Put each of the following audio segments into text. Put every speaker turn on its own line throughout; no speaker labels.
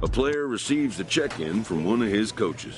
A player receives a check-in from one of his coaches.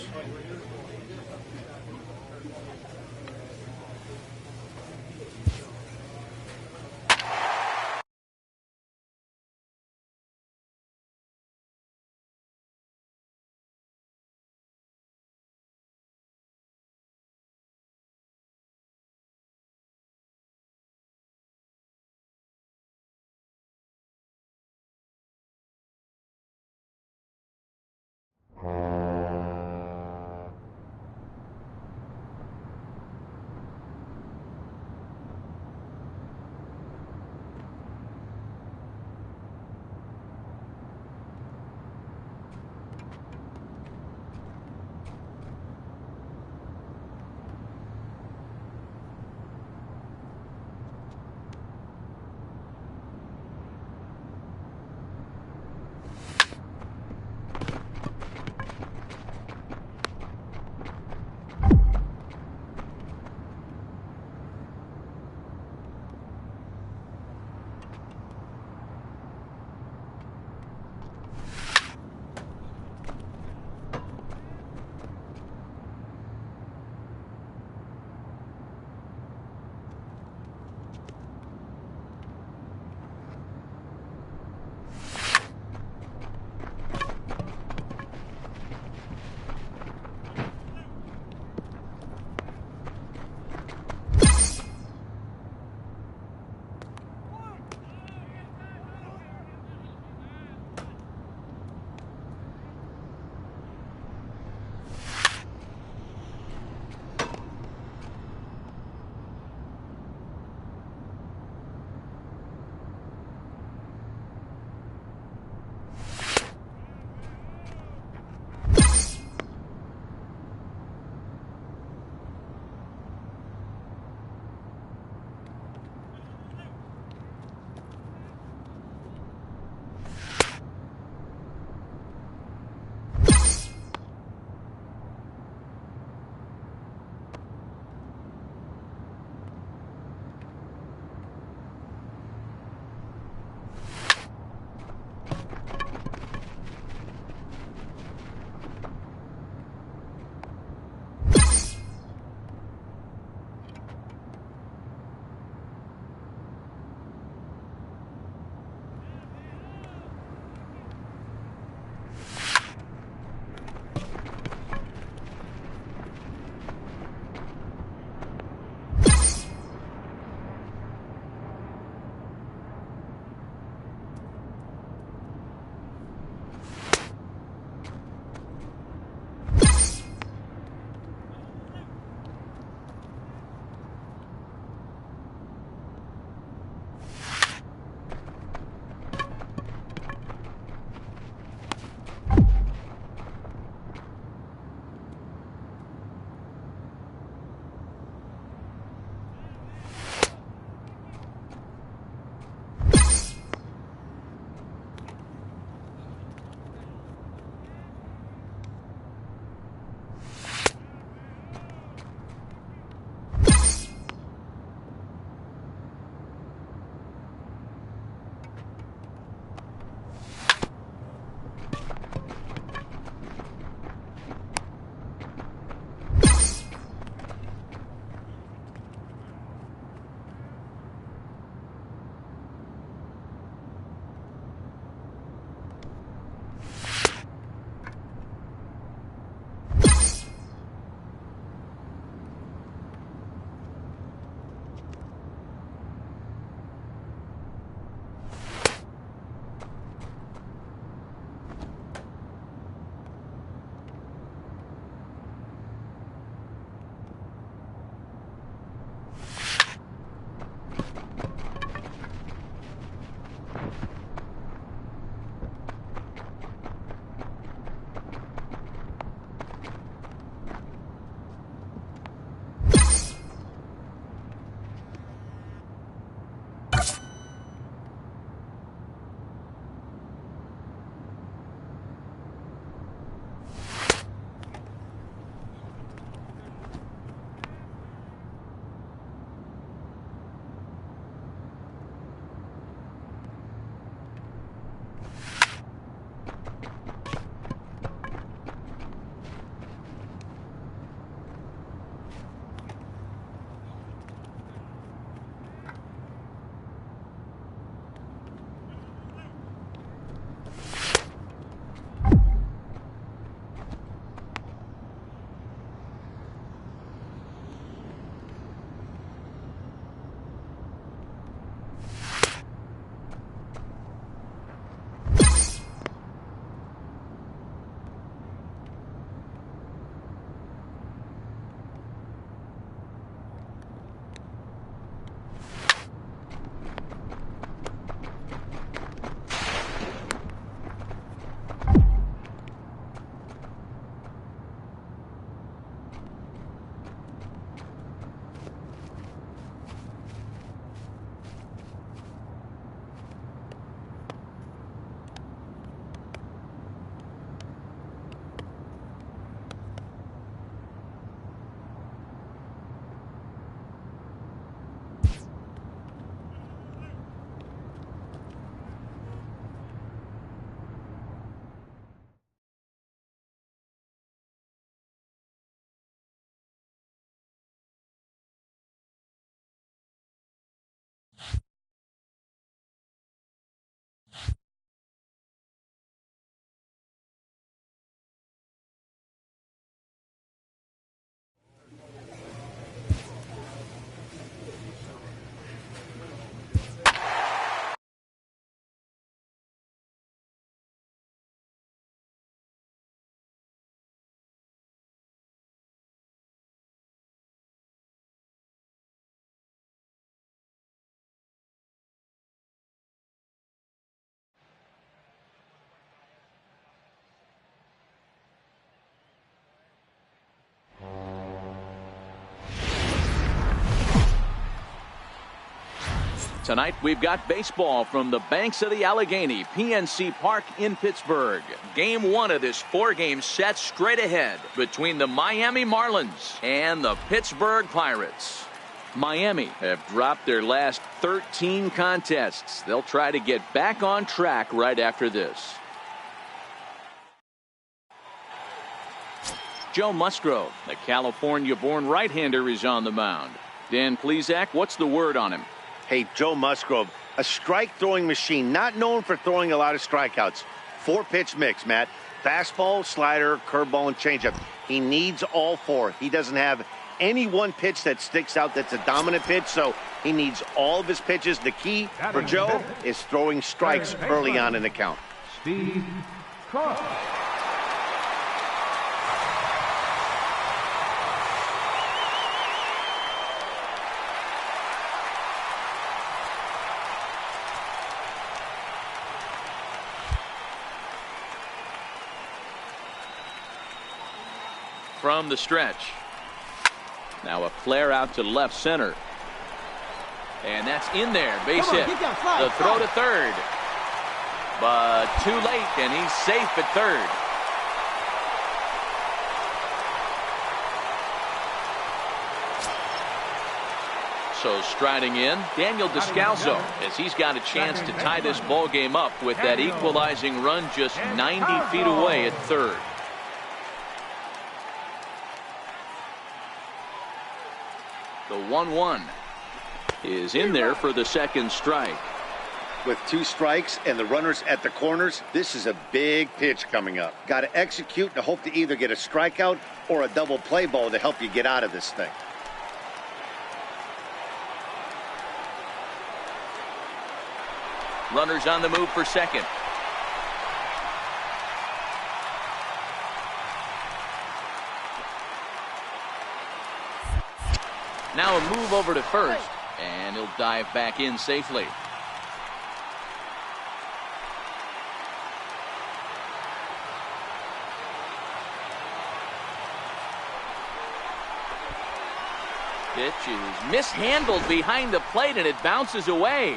Tonight we've got baseball from the banks of the Allegheny, PNC Park in Pittsburgh. Game 1 of this 4-game set straight ahead between the Miami Marlins and the Pittsburgh Pirates. Miami have dropped their last 13 contests. They'll try to get back on track right after this. Joe Musgrove, the California-born right-hander, is on the mound. Dan Plesac, what's the word on him?
Hey, Joe Musgrove, a strike-throwing machine, not known for throwing a lot of strikeouts. 4-pitch mix, Matt. Fastball, slider, curveball, and changeup. He needs all 4. He doesn't have any one pitch that sticks out that's a dominant pitch, so he needs all of his pitches. The key for Joe is throwing strikes early on in the count.
Steve Cook.
From the stretch. Now a flare out to left center. And that's in there. Base hit. The throw to third. But too late, and he's safe at third. So striding in, Daniel Descalso, as he's got a chance to tie this ball game up with that equalizing run just 90 feet away at third. The 1-1 is in there for the second strike.
With 2 strikes and the runners at the corners, this is a big pitch coming up. Got to execute and hope to either get a strikeout or a double play ball to help you get out of this thing.
Runners on the move for second. Now a move over to first, and he'll dive back in safely. Pitch is mishandled behind the plate, and it bounces away.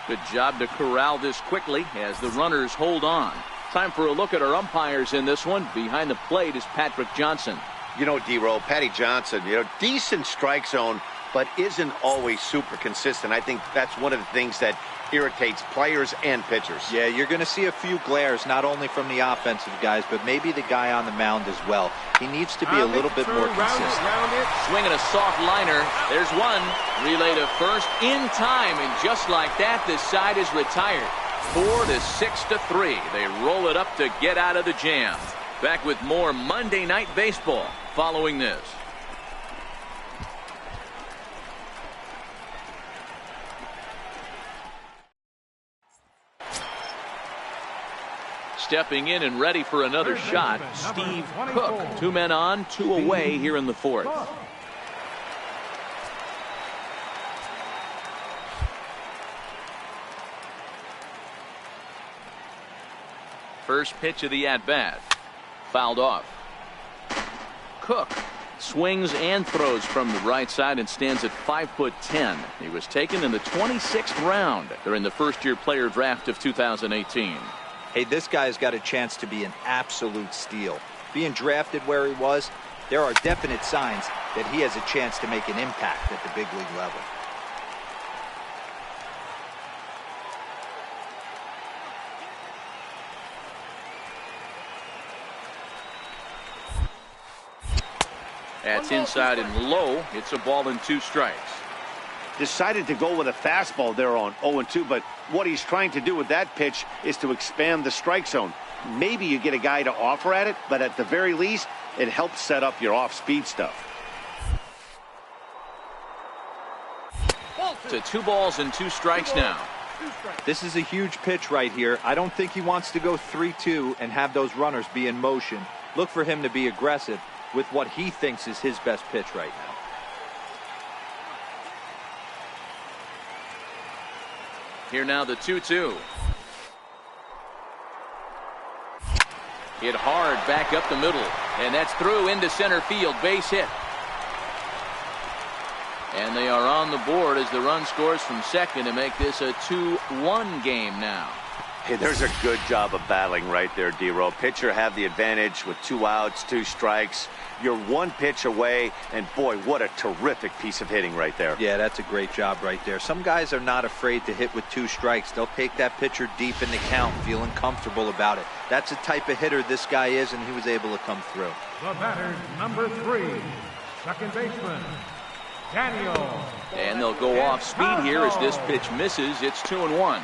Good job to corral this quickly as the runners hold on. Time for a look at our umpires in this one. Behind the plate is Patrick Johnson.
You know, D-Roll, Patty Johnson, decent strike zone, but isn't always super consistent. I think that's one of the things that irritates players and pitchers.
Yeah, you're going to see a few glares, not only from the offensive guys, but maybe the guy on the mound as well. He needs to be a little bit more consistent.
Swinging a soft liner. There's one. Relay to first in time, and just like that, this side is retired. 4-6-3. They roll it up to get out of the jam. Back with more Monday Night Baseball following this. Stepping in and ready for another shot, Steve Cook. 2 men on, 2 away here in the 4th. First pitch of the at-bat. Fouled off. Cook swings and throws from the right side and stands at 5'10". He was taken in the 26th round during the first-year player draft of 2018.
Hey, this guy's got a chance to be an absolute steal. Being drafted where he was, there are definite signs that he has a chance to make an impact at the big league level.
That's inside and low. It's a ball and 2 strikes.
Decided to go with a fastball there on 0-2, but what he's trying to do with that pitch is to expand the strike zone. Maybe you get a guy to offer at it, but at the very least, it helps set up your off-speed stuff.
To 2 balls and 2 strikes now.
This is a huge pitch right here. I don't think he wants to go 3-2 and have those runners be in motion. Look for him to be aggressive with what he thinks is his best pitch right now.
Here now the 2-2. Hit hard back up the middle, and that's through into center field. Base hit. And they are on the board as the run scores from second to make this a 2-1 game now.
Hey, there's a good job of battling right there, D-Row. Pitcher have the advantage with 2 outs, 2 strikes. You're 1 pitch away, and boy, what a terrific piece of hitting right there.
Yeah, that's a great job right there. Some guys are not afraid to hit with 2 strikes. They'll take that pitcher deep in the count, feeling comfortable about it. That's the type of hitter this guy is, and he was able to come through.
The batter, number 3, second baseman, Daniel.
And they'll go off speed here as this pitch misses. It's 2-1.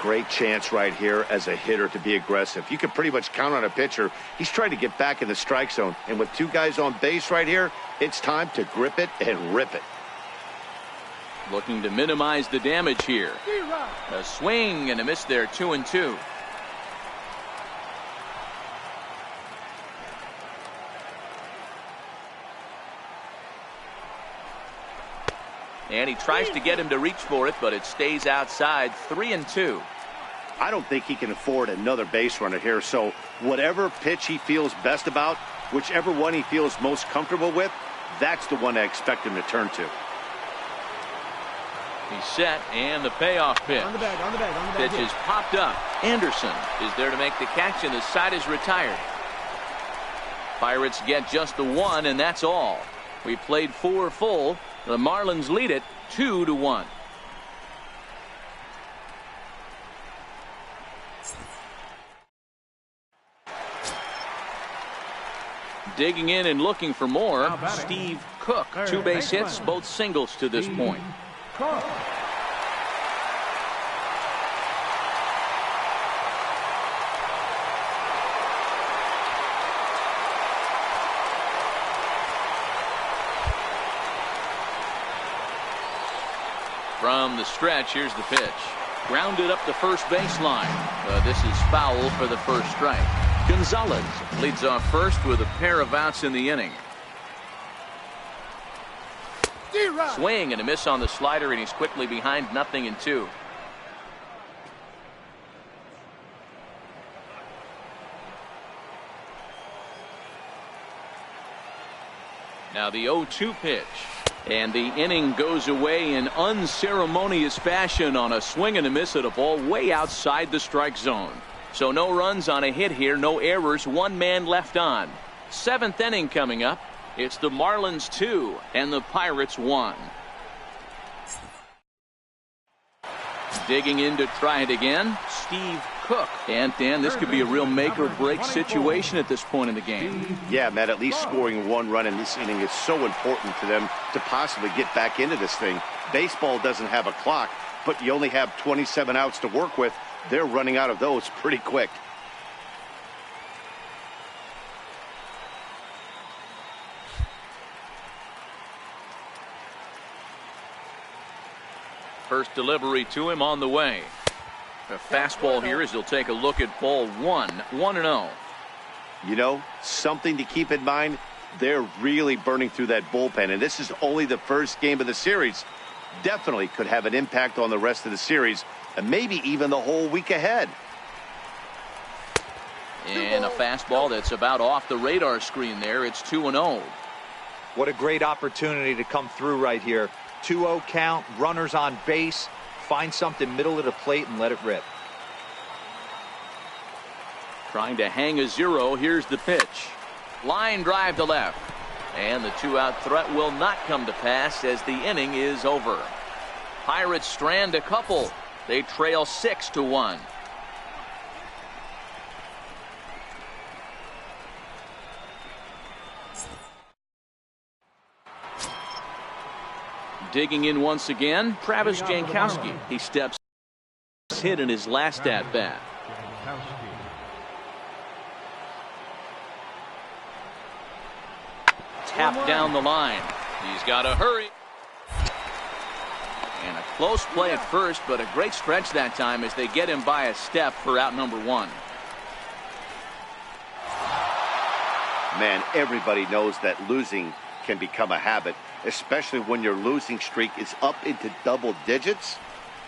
Great chance right here as a hitter to be aggressive. You can pretty much count on a pitcher. He's trying to get back in the strike zone. And with 2 guys on base right here, it's time to grip it and rip it.
Looking to minimize the damage here. A swing and a miss there, 2-2. And he tries to get him to reach for it, but it stays outside, 3-2.
I don't think he can afford another base runner here, so whatever pitch he feels best about, whichever one he feels most comfortable with, that's the one I expect him to turn to.
He's set, and the payoff pitch.
On the bag.
Pitch is popped up. Anderson is there to make the catch, and the side is retired. Pirates get just the 1, and that's all. We played 4 full. The Marlins lead it 2-1. Digging in and looking for more, Steve Cook. 2 base hits, both singles to this point.
Cook.
From the stretch, here's the pitch. Grounded up the first baseline. This is foul for the first strike. Gonzalez leads off first with a pair of outs in the inning. Swing and a miss on the slider, and he's quickly behind 0-2. Now the 0-2 pitch. And the inning goes away in unceremonious fashion on a swing and a miss at a ball way outside the strike zone. So no runs on a hit here, no errors, 1 man left on. 7th inning coming up. It's the Marlins 2 and the Pirates 1. Digging in to try it again, Steve Cook. And Dan, this could be a real make or break situation at this point in the game.
Yeah, Matt, at least scoring 1 run in this inning is so important to them to possibly get back into this thing. Baseball doesn't have a clock, but you only have 27 outs to work with. They're running out of those pretty quick.
First delivery to him on the way. A fastball here as he'll take a look at ball 1, 1-0.
You know, something to keep in mind, they're really burning through that bullpen, and this is only the first game of the series. Definitely could have an impact on the rest of the series, and maybe even the whole week ahead.
And a fastball that's about off the radar screen there. It's 2-0.
What a great opportunity to come through right here. 2-0 count, runners on base. Find something middle of the plate and let it rip.
Trying to hang a 0. Here's the pitch. Line drive to left. And the 2-out threat will not come to pass as the inning is over. Pirates strand a couple. They trail 6-1. Digging in once again, Travis Jankowski. He steps hit in his last at bat. Tap down the line. He's got to hurry. And a close play at first, but a great stretch that time as they get him by a step for out number 1.
Man, everybody knows that losing can become a habit, especially when your losing streak is up into double digits.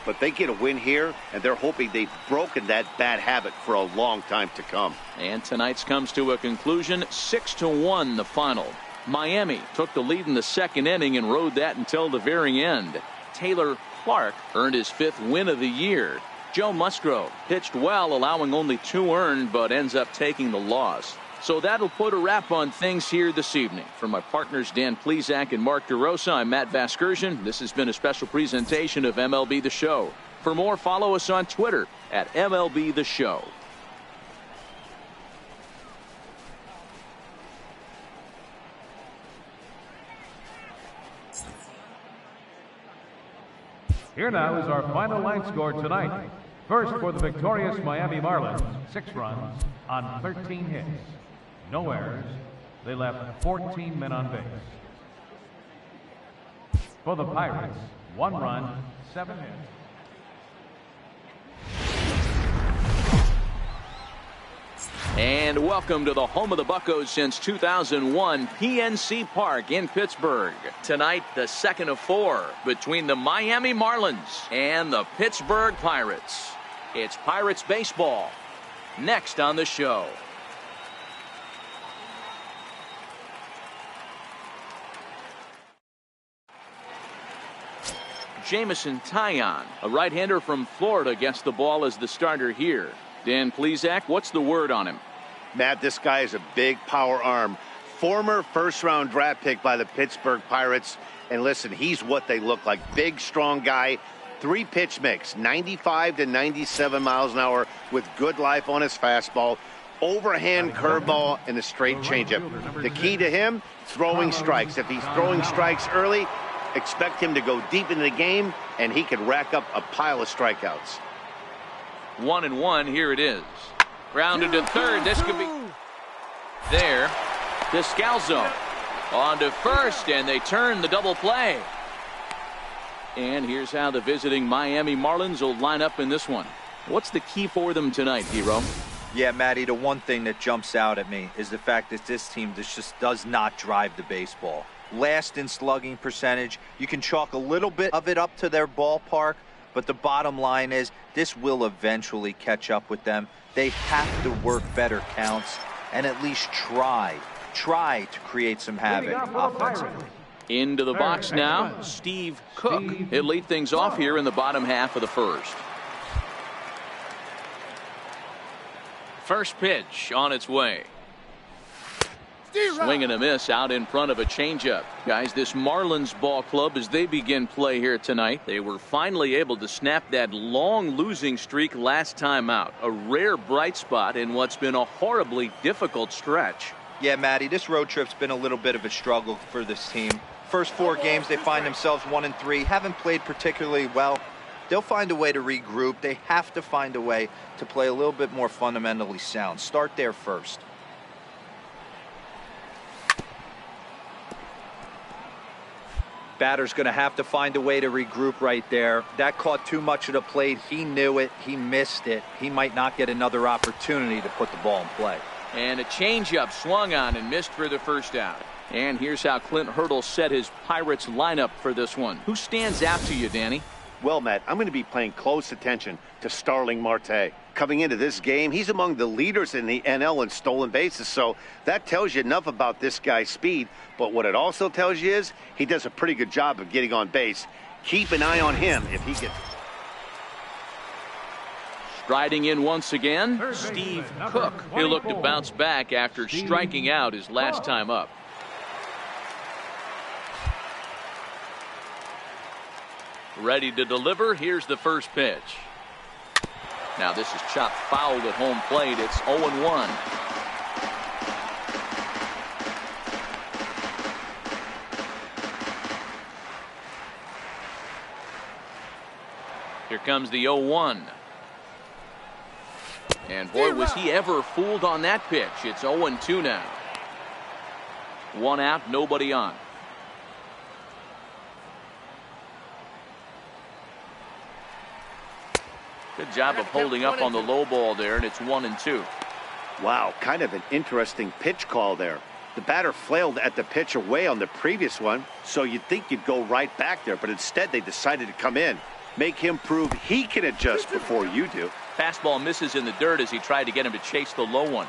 But they get a win here, and they're hoping they've broken that bad habit for a long time to come.
And tonight's comes to a conclusion, 6-1 the final. Miami took the lead in the second inning and rode that until the very end. Taylor Clark earned his 5th win of the year. Joe Musgrove pitched well, allowing only 2 earned, but ends up taking the loss. So that'll put a wrap on things here this evening. From my partners Dan Plesac and Mark DeRosa, I'm Matt Vasgersian. This has been a special presentation of MLB The Show. For more, follow us on Twitter at MLB The Show.
Here now is our final line score tonight. First for the victorious Miami Marlins, 6 runs on 13 hits. No errors. They left 14 men on base. For the Pirates, 1 run, 7 hits.
And welcome to the home of the Buccos since 2001, PNC Park in Pittsburgh. Tonight, the second of 4 between the Miami Marlins and the Pittsburgh Pirates. It's Pirates baseball next on the show. Jamison Taillon, a right-hander from Florida, gets the ball as the starter here. Dan Plesac, what's the word on him?
Matt, this guy is a big power arm. Former first-round draft pick by the Pittsburgh Pirates. And listen, he's what they look like. Big, strong guy. 3-pitch mix, 95 to 97 miles an hour with good life on his fastball. Overhand curveball and a straight changeup. The key to him, throwing strikes. If he's throwing strikes early, expect him to go deep into the game, and he could rack up a pile of strikeouts.
1-1, here it is. Grounded to third. This could be there. Descalzo on to first, and they turn the double play. And here's how the visiting Miami Marlins will line up in this one. What's the key for them tonight, Hero?
Yeah, Matty, the one thing that jumps out at me is the fact that this team just does not drive the baseball. Last in slugging percentage. You can chalk a little bit of it up to their ballpark, but the bottom line is this will eventually catch up with them. They have to work better counts and at least try to create some havoc offensively.
Into the box now, Steve Cook. He'll lead things off here in the bottom half of the first. First pitch on its way. Swing and a miss out in front of a changeup. Guys, this Marlins ball club, as they begin play here tonight, they were finally able to snap that long losing streak last time out. A rare bright spot in what's been a horribly difficult stretch.
Yeah, Matty, this road trip's been a little bit of a struggle for this team. First 4 games, they find themselves 1-3, haven't played particularly well. They'll find a way to regroup. They have to find a way to play a little bit more fundamentally sound. Start there first. Batter's going to have to find a way to regroup right there. That caught too much of the plate. He knew it. He missed it. He might not get another opportunity to put the ball in play.
And a changeup swung on and missed for the first out. And here's how Clint Hurdle set his Pirates lineup for this one. Who stands out to you, Danny?
Well, Matt, I'm going to be paying close attention to Starling Marte. Coming into this game, he's among the leaders in the NL in stolen bases, so that tells you enough about this guy's speed. But what it also tells you is he does a pretty good job of getting on base. Keep an eye on him if he gets...
Striding in once again, Steve Cook. He'll look to bounce back after striking out his last time up. Ready to deliver. Here's the first pitch. Now this is chopped foul at home plate. It's 0-1. Here comes the 0-1. And boy, was he ever fooled on that pitch. It's 0-2 now. 1 out, nobody on. Good job of holding up on the low ball there, and it's 1-2.
Wow, kind of an interesting pitch call there. The batter flailed at the pitch away on the previous one, so you'd think you'd go right back there, but instead they decided to come in. Make him prove he can adjust before you do.
Fastball misses in the dirt as he tried to get him to chase the low one.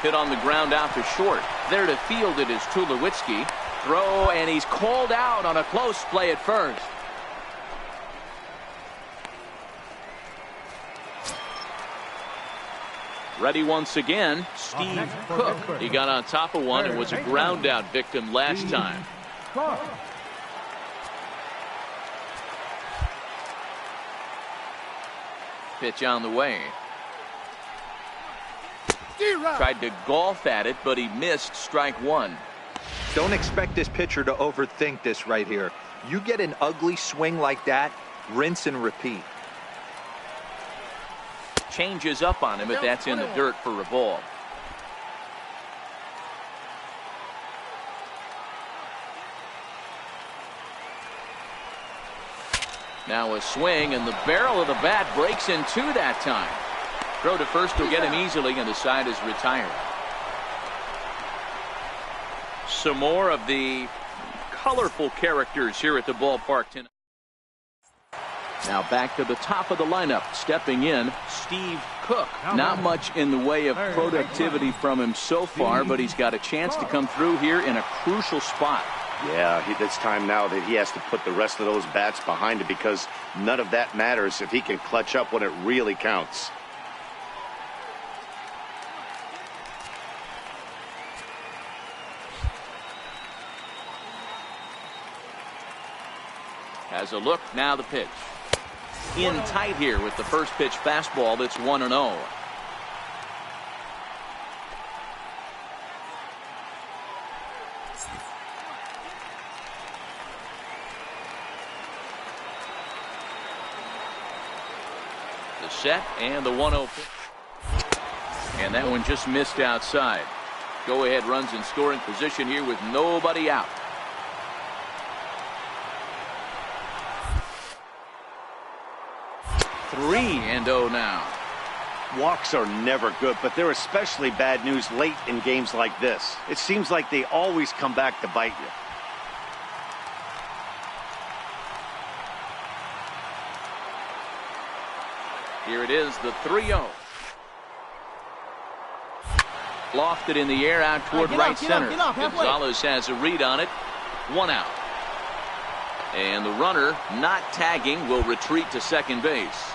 Hit on the ground out to short. There to field it is Tulowitzki. Throw, and he's called out on a close play at first. Ready once again, Steve Cook. He got on top of one and was a ground out victim last time. Pitch on the way. Tried to golf at it, but he missed strike one.
Don't expect this pitcher to overthink this right here. You get an ugly swing like that, rinse and repeat.
Changes up on him, but that's in the dirt for a ball. Now a swing, and the barrel of the bat breaks in two that time. Throw to first will get him easily, and the side is retired. Some more of the colorful characters here at the ballpark tonight. Now back to the top of the lineup. Stepping in, Steve Cook. Not much in the way of productivity from him so far, but he's got a chance to come through here in a crucial spot.
Yeah, it's time now that he has to put the rest of those bats behind it, because none of that matters if he can clutch up when it really counts.
Has a look, now the pitch. In tight here with the first pitch fastball that's 1-0. The set and the 1-0 pitch. And that one just missed outside. Go ahead runs in scoring position here with nobody out. Three and 0 now.
Walks are never good, but they're especially bad news late in games like this. It seems like they always come back to bite you.
Here it is, the 3-0. Lofted in the air out toward right center. Gonzalez has a read on it. 1 out. And the runner, not tagging, will retreat to second base.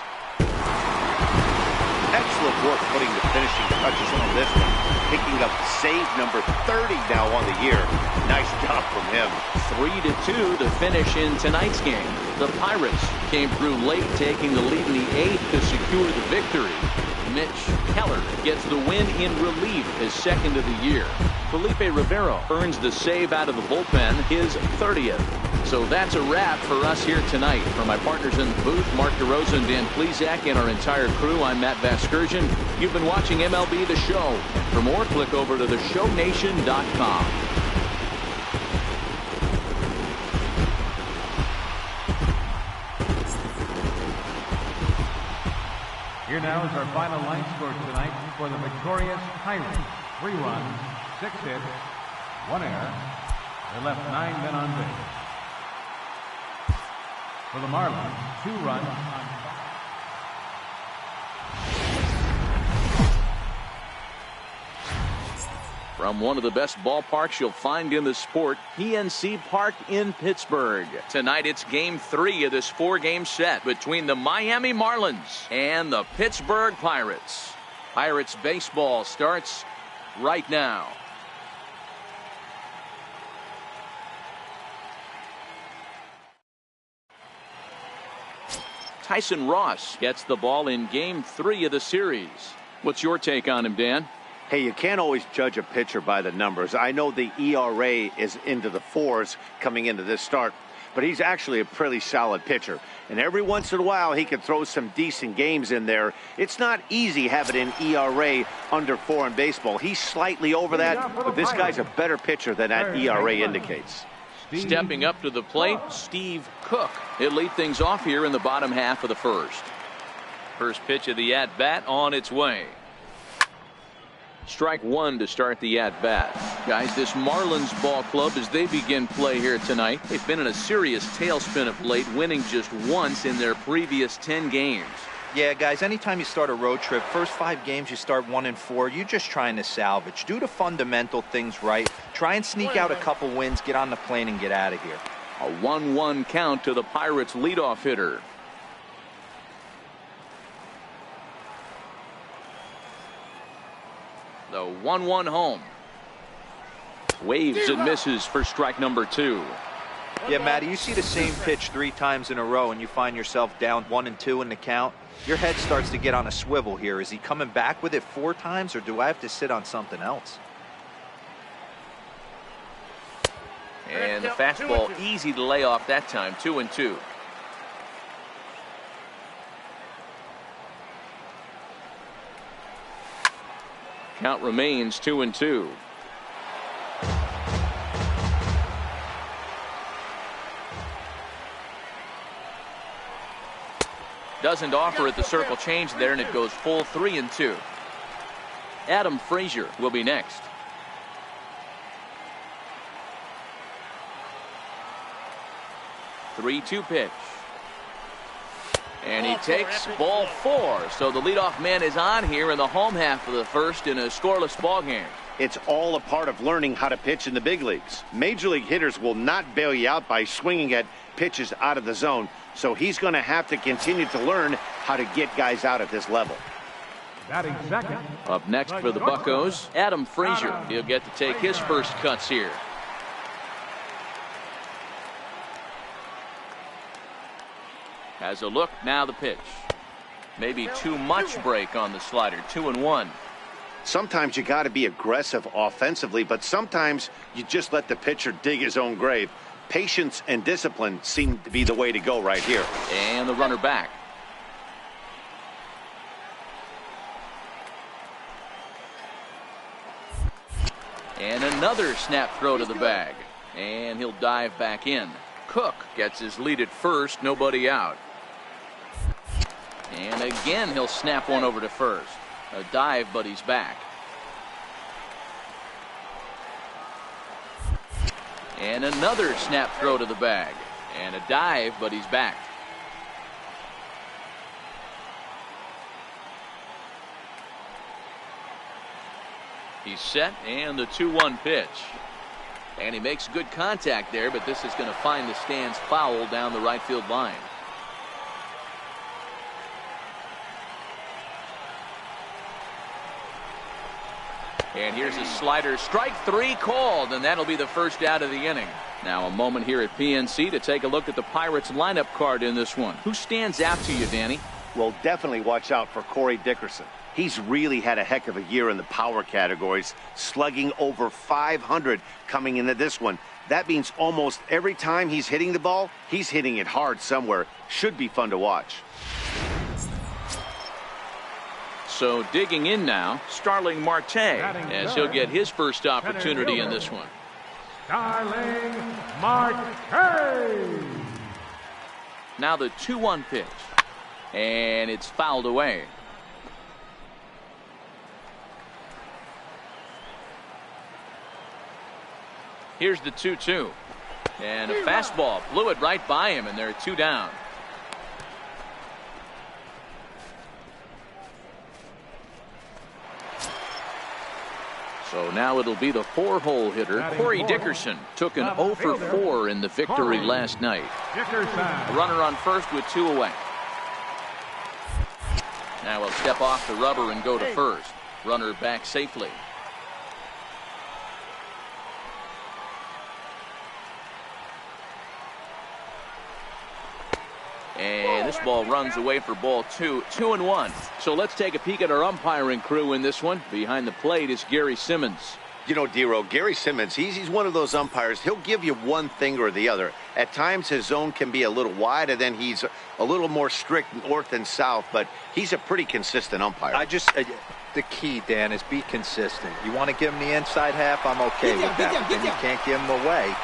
Excellent work putting the finishing touches on this one. Picking up save number 30 now on the year. Nice job from him.
3-2 to finish in tonight's game. The Pirates came through late, taking the lead in the 8th to secure the victory. Mitch Keller gets the win in relief, his second of the year. Felipe Rivero earns the save out of the bullpen, his 30th. So that's a wrap for us here tonight. For my partners in the booth, Mark DeRosa and Dan Plezak, and our entire crew, I'm Matt Vasgersian. You've been watching MLB The Show. For more, click over to theshownation.com.
Here now is our final line score tonight for the victorious Pirates. 3 runs, 6 hits, 1 error. They left 9 men on base. For the Marlins, 2 runs on 5.
From one of the best ballparks you'll find in the sport, PNC Park in Pittsburgh. Tonight it's game 3 of this 4-game set between the Miami Marlins and the Pittsburgh Pirates. Pirates baseball starts right now. Tyson Ross gets the ball in game 3 of the series. What's your take on him, Dan?
Hey, you can't always judge a pitcher by the numbers. I know the ERA is into the 4s coming into this start, but he's actually a pretty solid pitcher. And every once in a while, he can throw some decent games in there. It's not easy having an ERA under 4 in baseball. He's slightly over that, but this guy's a better pitcher than that ERA indicates.
Stepping up to the plate, Steve Cook. He'll lead things off here in the bottom half of the first. First pitch of the at-bat on its way. Strike 1 to start the at-bat. Guys, this Marlins ball club, as they begin play here tonight, they've been in a serious tailspin of late, winning just once in their previous 10 games.
Yeah, guys, anytime you start a road trip, first 5 games you start 1-4, you're just trying to salvage. Do the fundamental things right. Try and sneak out a couple wins, get on the plane, and get out of here.
A 1-1 count to the Pirates leadoff hitter. The 1-1 home. Waves and misses for strike number 2.
Yeah, Matty, you see the same pitch 3 times in a row and you find yourself down 1-2 in the count. Your head starts to get on a swivel here. Is he coming back with it 4 times, or do I have to sit on something else?
And the fastball easy to lay off that time. 2-2. Count remains 2-2. Doesn't offer it the circle change there, and it goes full 3-2. Adam Frazier will be next. Three-two pitch. And he takes ball 4. So the leadoff man is on here in the home half of the first in a scoreless ball game.
It's all a part of learning how to pitch in the big leagues. Major league hitters will not bail you out by swinging at pitches out of the zone. So he's going to have to continue to learn how to get guys out at this level.
Batting second.
Up next for the Buccos, Adam Frazier. He'll get to take his first cuts here. Has a look, now the pitch. Maybe too much break on the slider. 2-1.
Sometimes you got to be aggressive offensively, but sometimes you just let the pitcher dig his own grave. Patience and discipline seem to be the way to go right here.
And the runner back. And another snap throw to the bag. And he'll dive back in. Cook gets his lead at first, nobody out. And again he'll snap one over to first. A dive, but he's back. And another snap throw to the bag. And a dive, but he's back. He's set, and the 2-1 pitch. And he makes good contact there, but this is going to find the stands foul down the right field line. And here's a slider, strike 3 called, and that'll be the first out of the inning. Now a moment here at PNC to take a look at the Pirates lineup card in this one. Who stands out to you, Danny?
Well, definitely watch out for Corey Dickerson. He's really had a heck of a year in the power categories, slugging over 500 coming into this one. That means almost every time he's hitting the ball, he's hitting it hard somewhere. Should be fun to watch.
So digging in now, Starling Marte, as he'll get his first opportunity in this one.
Starling Marte.
Now the 2-1 pitch. And it's fouled away. Here's the 2-2. And a fastball blew it right by him, and they're 2 down. So now it'll be the 4-hole hitter, Corey Dickerson. Took an 0 for 4 in the victory last night. A runner on first with 2 away. Now he'll step off the rubber and go to first. Runner back safely. And this ball runs away for ball 2. 2-1. So let's take a peek at our umpiring crew in this one. Behind the plate is Gary Simmons.
You know, Dero, Gary Simmons, he's one of those umpires. He'll give you one thing or the other. At times his zone can be a little wide, and then he's a little more strict north and south, but he's a pretty consistent umpire.
The key, Dan, is be consistent. You want to give him the inside half, I'm okay with that. But then you can't give him away.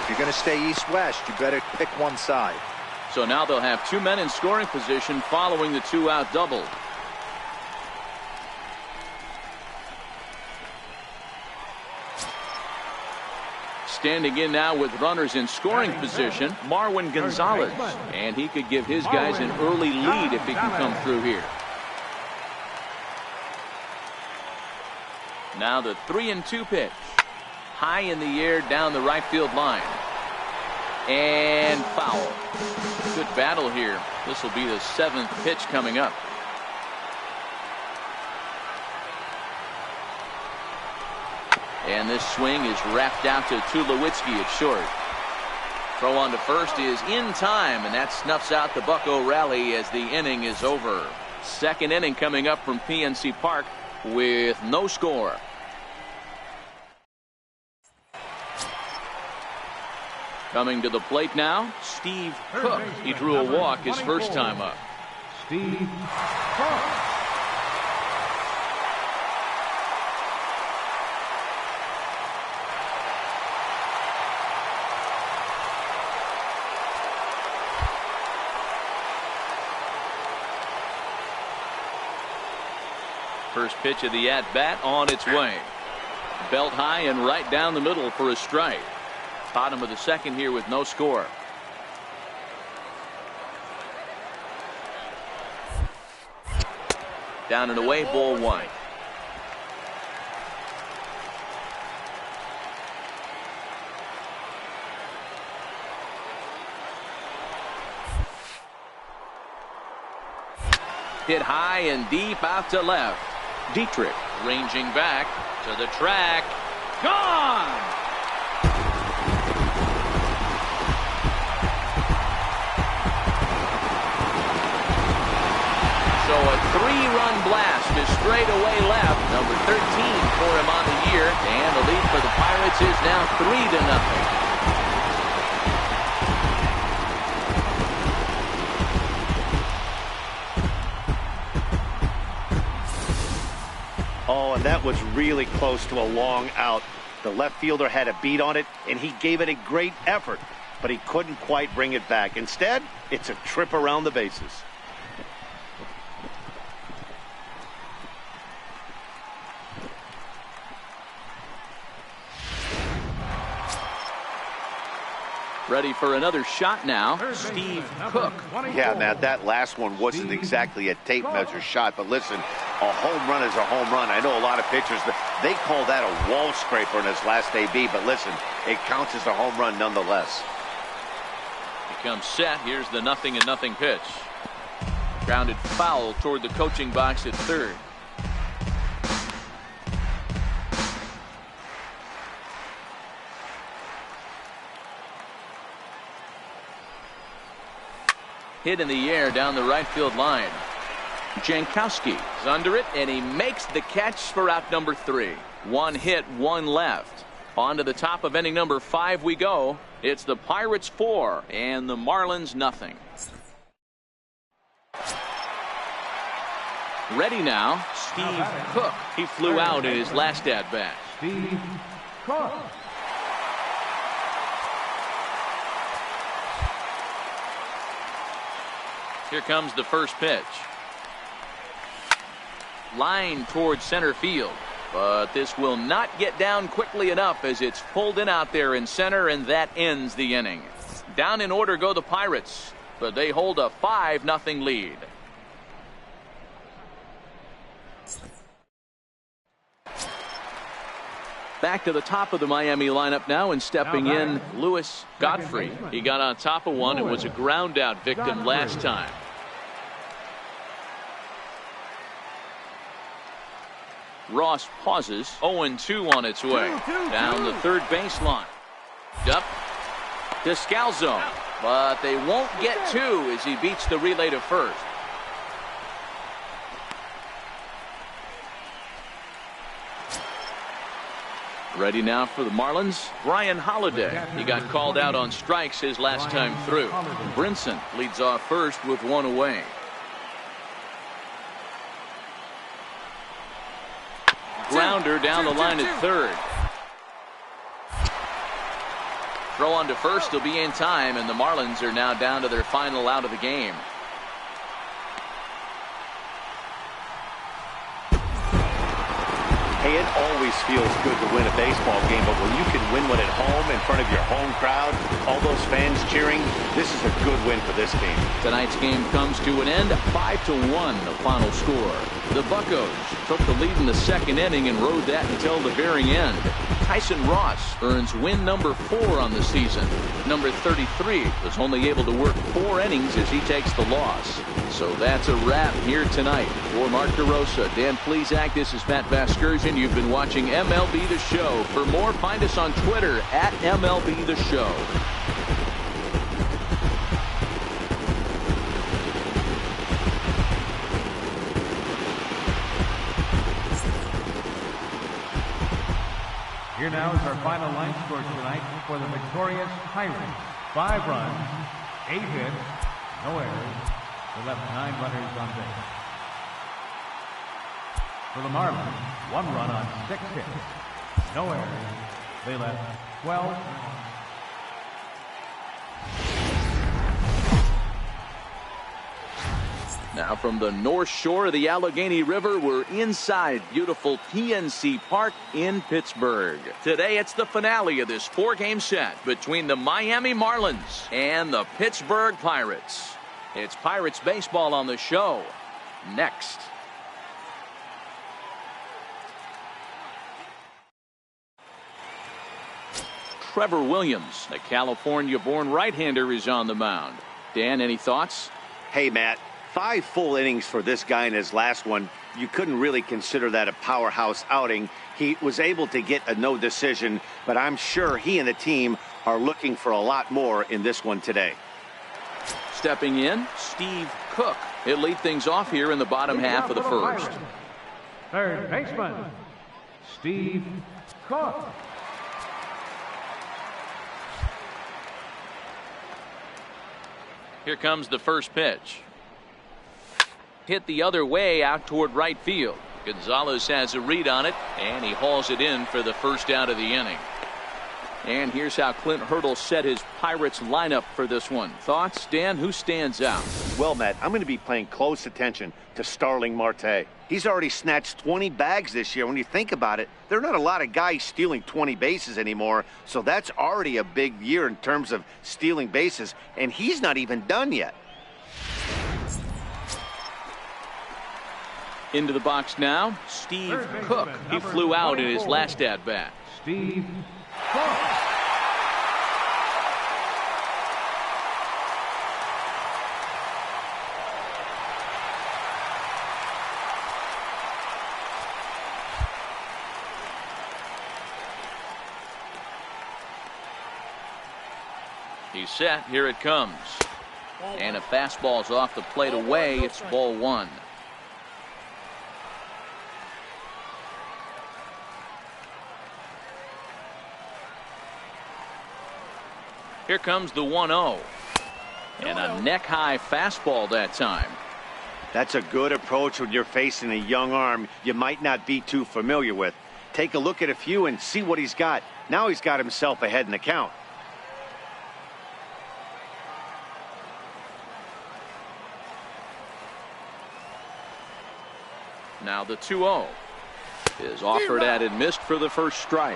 If you're going to stay east-west, you better pick one side.
So now they'll have 2 men in scoring position following the 2-out double. Standing in now with runners in scoring position, Marwin Gonzalez. And he could give his guys an early lead if he can come through here. Now the 3-2 pitch. High in the air down the right field line. And foul. Good battle here. This will be the 7th pitch coming up. And this swing is wrapped out to Tulowitzki at short. Throw on to first is in time, and that snuffs out the Bucco rally as the inning is over. Second inning coming up from PNC Park with no score. Coming to the plate now, Steve Cook. He drew a walk his first time up.
Steve Cook.
First pitch of the at-bat on its way. Belt high and right down the middle for a strike. Bottom of the second here with no score. Down and away, ball one. Hit high and deep out to left. Dietrich ranging back to the track. Gone! So a 3-run blast to straightaway left. Number 13 for him on the year. And the lead for the Pirates is now 3-0.
Oh, and that was really close to a long out. The left fielder had a beat on it, and he gave it a great effort, but he couldn't quite bring it back. Instead, it's a trip around the bases.
Ready for another shot now, Steve Cook.
Yeah, Matt, that last one wasn't exactly a tape measure shot, but listen, a home run is a home run. I know a lot of pitchers, they call that a wall scraper in his last AB, but listen, it counts as a home run nonetheless.
He comes set. Here's the 0-0 pitch. Grounded foul toward the coaching box at third. Hit in the air down the right field line. Jankowski is under it, and he makes the catch for out number 3. 1 hit, 1 left. On to the top of inning number 5 we go. It's the Pirates 4 and the Marlins 0. Ready now, Steve Cook. He flew out in his last at-bat.
Steve Cook.
Here comes the first pitch. Line towards center field. But this will not get down quickly enough as it's pulled in out there in center, and that ends the inning. Down in order go the Pirates, but they hold a 5-0 lead. Back to the top of the Miami lineup now, and stepping in, Lewis Godfrey. He got on top of one and was a ground out victim last time. Ross pauses. 0-2 on its way. Down the third baseline. Up to Scalzo. But they won't get 2 as he beats the relay to first. Ready now for the Marlins, Brian Holiday. He got called out on strikes his last time through. Brinson leads off first with 1 away. Grounder down the line at third. Throw on to first will be in time, and the Marlins are now down to their final out of the game.
Hey, it always feels good to win a baseball game, but when you can win one at home in front of your home crowd, all those fans cheering, this is a good win for this team.
Tonight's game comes to an end, 5-1 the final score. The Buccos took the lead in the second inning and rode that until the very end. Tyson Ross earns win number 4 on the season. Number 33 was only able to work 4 innings as he takes the loss. So that's a wrap here tonight. For Mark DeRosa, Dan Plesac, this is Matt Vasgersian. You've been watching MLB The Show. For more, find us on Twitter at MLB The Show.
Here now is our final line score tonight for the victorious Pirates. 5 runs, 8 hits, no errors. They left 9 runners on base. For the Marlins, 1 run on 6 hits, no errors. They left 12 runs.
Now from the north shore of the Allegheny River, we're inside beautiful PNC Park in Pittsburgh. Today it's the finale of this 4-game set between the Miami Marlins and the Pittsburgh Pirates. It's Pirates baseball on the show next. Trevor Williams, a California-born right-hander, is on the mound. Dan, any thoughts?
Hey, Matt. 5 full innings for this guy in his last one. You couldn't really consider that a powerhouse outing. He was able to get a no decision, but I'm sure he and the team are looking for a lot more in this one today.
Stepping in, Steve Cook. He'll lead things off here in the bottom half of the first.
Third baseman, Steve Cook.
Here comes the first pitch. Hit the other way out toward right field. Gonzalez has a read on it, and he hauls it in for the first out of the inning. And here's how Clint Hurdle set his Pirates lineup for this one. Thoughts, Dan? Who stands out?
Well, Matt, I'm going to be paying close attention to Starling Marte. He's already snatched 20 bags this year. When you think about it, there are not a lot of guys stealing 20 bases anymore, so that's already a big year in terms of stealing bases, and he's not even done yet.
Into the box now, Steve Cook. He flew out in his last at-bat.
Steve Cook.
He's set. Here it comes. And a fastball's off the plate away. It's ball 1. Here comes the 1-0. And a neck-high fastball that time.
That's a good approach when you're facing a young arm you might not be too familiar with. Take a look at a few and see what he's got. Now he's got himself ahead in the count.
Now the 2-0 is offered at and missed for the first strike.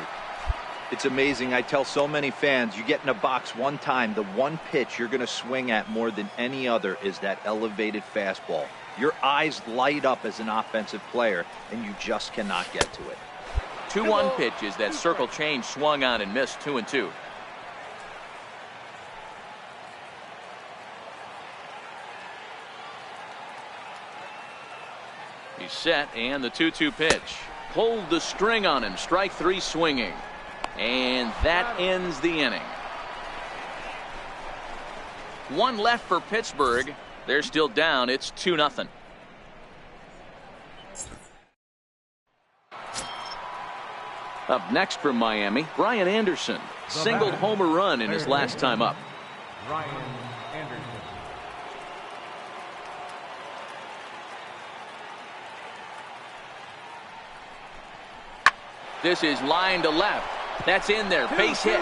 It's amazing. I tell so many fans, you get in a box one time, the one pitch you're going to swing at more than any other is that elevated fastball. Your eyes light up as an offensive player, and you just cannot get to it.
2-1 pitches. That circle change swung on and missed. 2-2. He's set, and the 2-2 pitch. Pulled the string on him. Strike 3 swinging. And that ends the inning. 1 left for Pittsburgh. They're still down. It's 2-0. Up next from Miami, Brian Anderson. Singled home run in his last time up.
Brian Anderson.
This is line to left. That's in there. Base hit.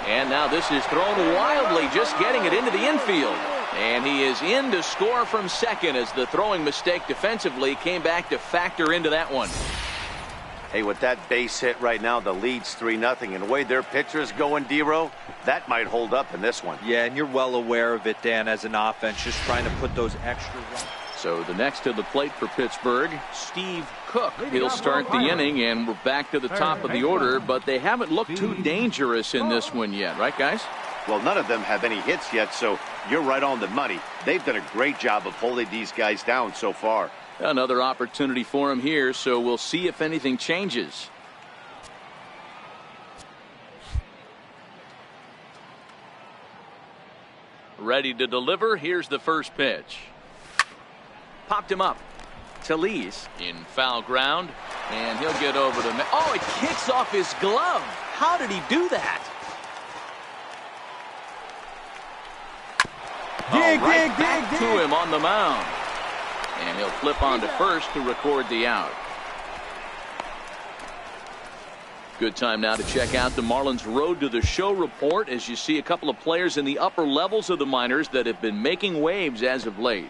And now this is thrown wildly, just getting it into the infield. And he is in to score from second as the throwing mistake defensively came back to factor into that one.
Hey, with that base hit right now, the lead's 3-0. And the way their pitcher's going, D-Row, that might hold up in this one.
Yeah, and you're well aware of it, Dan, as an offense, just trying to put those extra runs.
So the next to the plate for Pittsburgh, Steve Cook. He'll start the inning, and we're back to the top of the order, but they haven't looked too dangerous in this one yet, right, guys?
Well, none of them have any hits yet, so you're right on the money. They've done a great job of holding these guys down so far.
Another opportunity for him here, so we'll see if anything changes. Ready to deliver. Here's the first pitch. Popped him up. Talese in foul ground, and he'll get over to... Oh, it kicks off his glove. How did he do that? Dig to him on the mound. And he'll flip on to first to record the out. Good time now to check out the Marlins Road to the Show report as you see a couple of players in the upper levels of the minors that have been making waves as of late.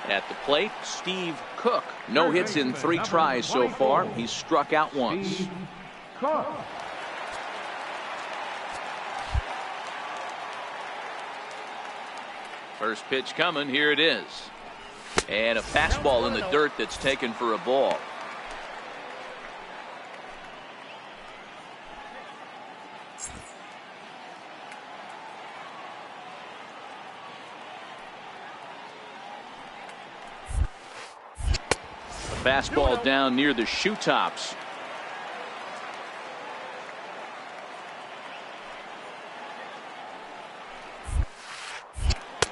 At the plate, Steve Cook. No hits in 3 tries so far. He's struck out once. First pitch coming. Here it is. And a fastball in the dirt that's taken for a ball. Fastball down near the shoe tops.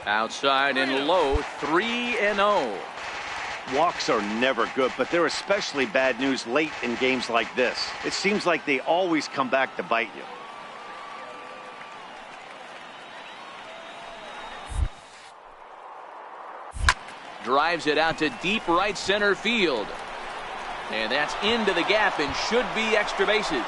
Outside and low, 3-0.
Walks are never good, but they're especially bad news late in games like this. It seems like they always come back to bite you.
Drives it out to deep right center field. And that's into the gap and should be extra bases.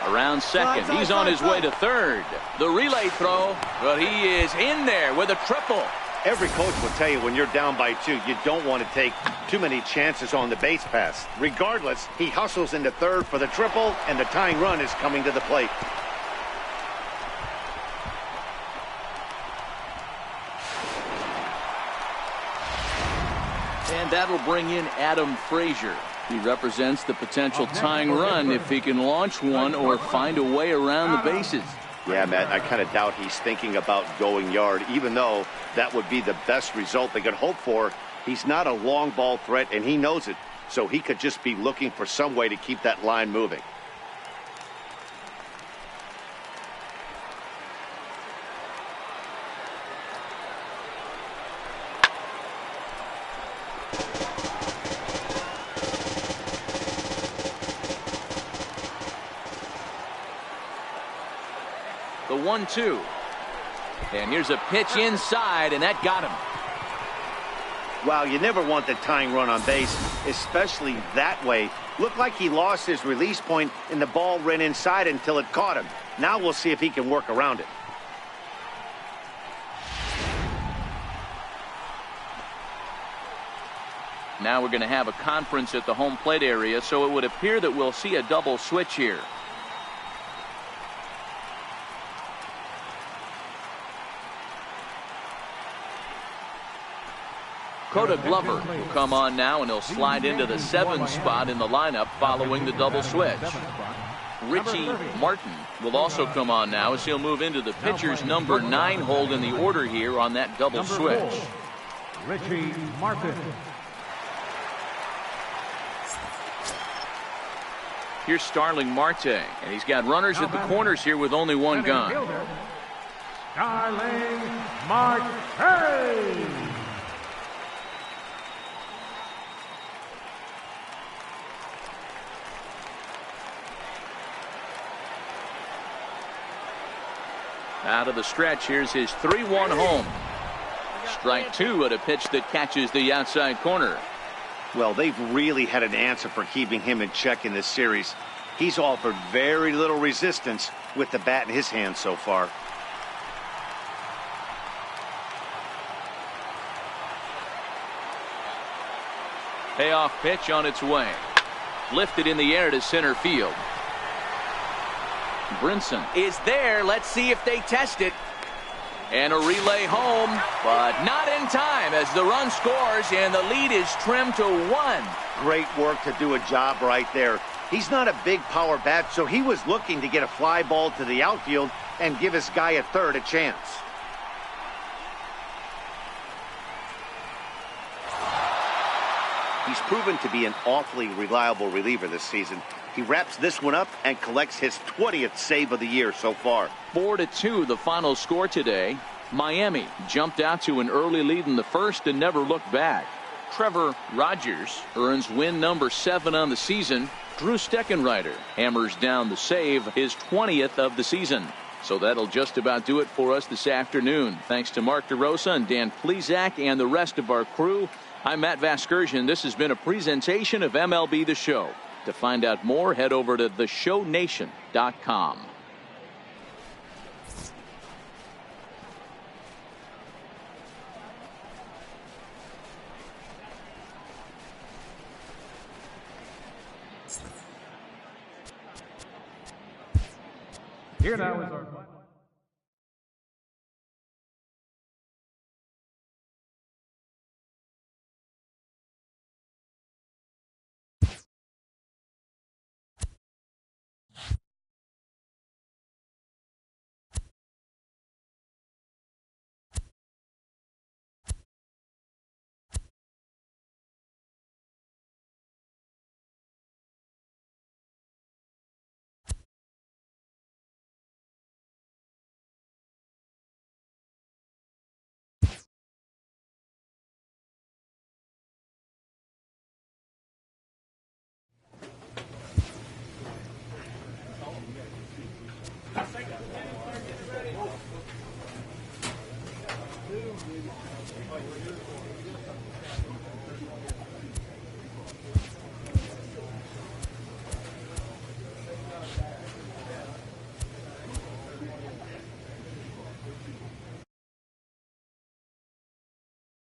Around second. He's on his way to third. The relay throw, but he is in there with a triple.
Every coach will tell you when you're down by 2, you don't want to take too many chances on the base pass. Regardless, he hustles into third for the triple, and the tying run is coming to the plate.
And that'll bring in Adam Frazier. He represents the potential tying run if he can launch one or find a way around the bases.
Yeah, Matt, I kind of doubt he's thinking about going yard, even though that would be the best result they could hope for. He's not a long ball threat, and he knows it, so he could just be looking for some way to keep that line moving.
The 1-2. And here's a pitch inside, and that got him.
Wow, you never want the tying run on base, especially that way. Looked like he lost his release point, and the ball ran inside until it caught him. Now we'll see if he can work around it.
Now we're going to have a conference at the home plate area, so it would appear that we'll see a double switch here. Coda Glover will come on now, and he'll slide into the 7 spot in the lineup following the double switch. Richie Martin will also come on now as he'll move into the pitcher's number 9 hold in the order here on that double switch.
Richie Martin.
Here's Starling Marte, and he's got runners at the corners here with only one gun.
Starling Marte.
Out of the stretch, here's his 3-1 home. Strike 2 at a pitch that catches the outside corner.
Well, they've really had an answer for keeping him in check in this series. He's offered very little resistance with the bat in his hand so far.
Payoff pitch on its way. Lifted in the air to center field. Brinson is there. Let's see if they test it. And a relay home, but not in time as the run scores and the lead is trimmed to 1.
Great work to do a job right there. He's not a big power bat, so he was looking to get a fly ball to the outfield and give his guy at third a chance. He's proven to be an awfully reliable reliever this season. He wraps this one up and collects his 20th save of the year so far.
4-2 the final score today. Miami jumped out to an early lead in the first and never looked back. Trevor Rogers earns win number 7 on the season. Drew Steckenrider hammers down the save, his 20th of the season. So that'll just about do it for us this afternoon. Thanks to Mark DeRosa and Dan Plesac and the rest of our crew. I'm Matt Vasgersian. This has been a presentation of MLB The Show. To find out more, head over to theshownation.com.
Here now is our